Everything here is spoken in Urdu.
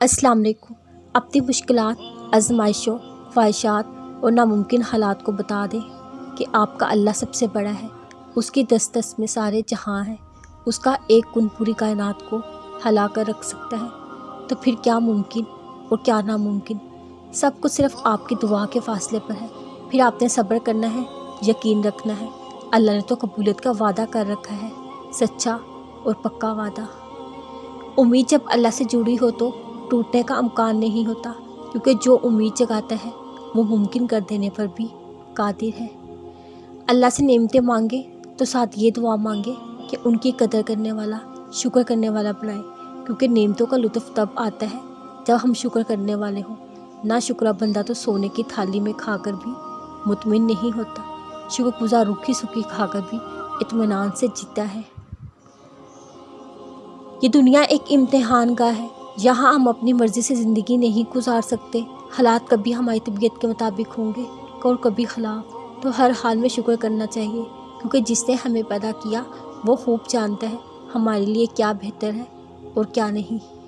السلام علیکم۔ اپنی مشکلات، آزمائشوں، خواہشات اور ناممکن حالات کو بتا دیں کہ آپ کا اللہ سب سے بڑا ہے، اس کی دسترس میں سارے جہاں ہیں، اس کا ایک کن پوری کائنات کو ہلا کر رکھ سکتا ہے، تو پھر کیا ممکن اور کیا ناممکن، سب کچھ صرف آپ کی دعا کے فاصلے پر ہے۔ پھر آپ نے صبر کرنا ہے، یقین رکھنا ہے۔ اللہ نے تو قبولیت کا وعدہ کر رکھا ہے، سچا اور پکا وعدہ۔ امید جب اللہ سے جڑی ہو تو ٹوٹنے کا امکان نہیں ہوتا، کیونکہ جو امید جگاتا ہے وہ ممکن کر دینے پر بھی قادر ہے۔ اللہ سے نعمتیں مانگے تو ساتھ یہ دعا مانگے کہ ان کی قدر کرنے والا، شکر کرنے والا بنائے، کیونکہ نعمتوں کا لطف تب آتا ہے جب ہم شکر کرنے والے ہوں۔ نہ شکرہ بندہ تو سونے کی تھالی میں کھا کر بھی مطمئن نہیں ہوتا، شکر گزار روکھی سوکھی کھا کر بھی اطمینان سے جیتا ہے۔ یہ دنیا ایک امتحان گاہ ہے، یہاں ہم اپنی مرضی سے زندگی نہیں گزار سکتے۔ حالات کبھی ہماری طبیعت کے مطابق ہوں گے اور کبھی خلاف، تو ہر حال میں شکر کرنا چاہیے، کیونکہ جس نے ہمیں پیدا کیا وہ خوب جانتا ہے ہمارے لیے کیا بہتر ہے اور کیا نہیں۔